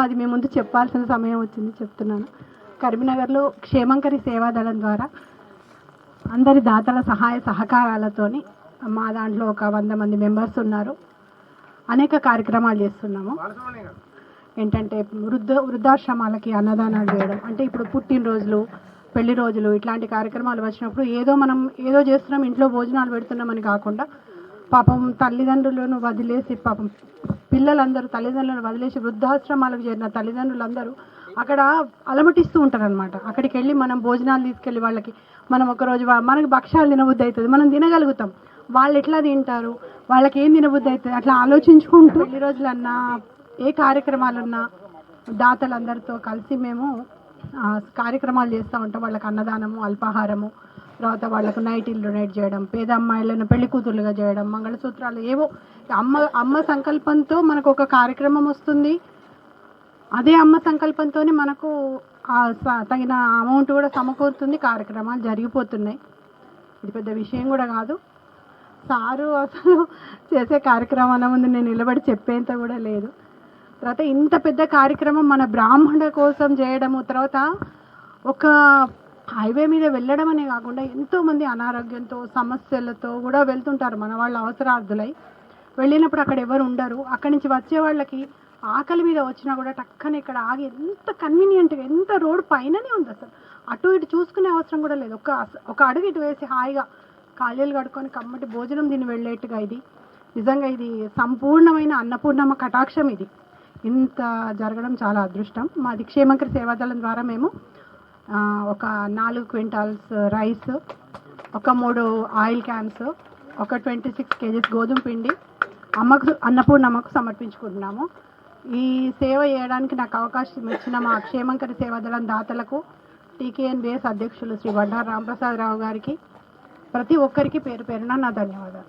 అది మీ ముందు చెప్పాల్సిన సమయం వచ్చింది, చెప్తున్నాను. కరీంనగర్లో క్షేమంకరి సేవాదళం ద్వారా అందరి దాతల సహాయ సహకారాలతోని మా దాంట్లో ఒక 100 మంది మెంబర్స్ ఉన్నారు. అనేక కార్యక్రమాలు చేస్తున్నాము. ఏంటంటే వృద్ధాశ్రమాలకి అన్నదానాలు చేయడం, అంటే ఇప్పుడు పుట్టినరోజులు, పెళ్లి రోజులు ఇట్లాంటి కార్యక్రమాలు వచ్చినప్పుడు ఏదో చేస్తున్నాం, ఇంట్లో భోజనాలు పెడుతున్నామని కాకుండా పాపం తల్లిదండ్రులను వదిలేసి, పాపం పిల్లలందరూ తల్లిదండ్రులను వదిలేసి వృద్ధాశ్రమాలకు చేరిన తల్లిదండ్రులందరూ అక్కడ అలమటిస్తూ ఉంటారనమాట. అక్కడికి వెళ్ళి మనం భోజనాలు తీసుకెళ్ళి వాళ్ళకి మనం ఒకరోజు మనకు భక్ష్యాలు తినబుద్ధి అవుతుంది, మనం తినగలుగుతాం, వాళ్ళు ఎట్లా తింటారు, వాళ్ళకి ఏం తినబుద్ధి అవుతుంది, అట్లా ఆలోచించుకుంటూ పెళ్లి రోజులన్నా ఏ కార్యక్రమాలున్నా దాతలందరితో కలిసి మేము కార్యక్రమాలు చేస్తూ ఉంటాం. వాళ్ళకి అన్నదానము, అల్పాహారము, తర్వాత వాళ్ళకు నైటీలు డొనేట్ చేయడం, పేద అమ్మాయిలను పెళ్లి కూతురులుగా చేయడం, మంగళసూత్రాలు, ఏవో అమ్మ సంకల్పంతో మనకు ఒక కార్యక్రమం వస్తుంది. అదే అమ్మ సంకల్పంతోనే మనకు తగిన అమౌంట్ కూడా సమకూరుతుంది, కార్యక్రమాలు జరిగిపోతున్నాయి. ఇది పెద్ద విషయం కూడా కాదు. సారు అసలు చేసే కార్యక్రమాల ముందు నేను నిలబడి చెప్పేంత కూడా లేదు. తర్వాత ఇంత పెద్ద కార్యక్రమం మన బ్రాహ్మణ కోసం చేయడము, తర్వాత ఒక హైవే మీద వెళ్ళడం అనే కాకుండా ఎంతోమంది అనారోగ్యంతో సమస్యలతో కూడా వెళ్తుంటారు మన వాళ్ళ అవసరార్థులై. వెళ్ళినప్పుడు అక్కడ ఎవరు ఉండరు, అక్కడి నుంచి వచ్చే వాళ్ళకి ఆకలి మీద వచ్చినా కూడా టక్కన ఇక్కడ ఆగి ఎంత కన్వీనియంట్గా, ఎంత రోడ్ పైననే ఉంది, అసలు అటు ఇటు చూసుకునే అవసరం కూడా లేదు. ఒక అడుగు ఇటు వేసి హాయిగా కాళ్ళేలు కడుక్కొని కమ్మటి భోజనం తిని వెళ్ళేట్టుగా ఇది నిజంగా ఇది సంపూర్ణమైన అన్నపూర్ణమ్మ కటాక్షం. ఇది ఇంత జరగడం చాలా అదృష్టం. మాది క్షేమంకరి సేవాదళం ద్వారా మేము ఒక 4 క్వింటాల్స్ రైస్, ఒక 3 ఆయిల్ క్యాన్స్, ఒక 26 kgs గోధుమ పిండి అన్నపూర్ణమ్మకు సమర్పించుకుంటున్నాము. ఈ సేవ చేయడానికి నాకు అవకాశం ఇచ్చిన మా క్షేమంకరి సేవాదళం దాతలకు, TKNBS అధ్యక్షులు శ్రీ బండారు రాంప్రసాదరావు గారికి, ప్రతి ఒక్కరికి పేరు పేరున నా ధన్యవాదాలు.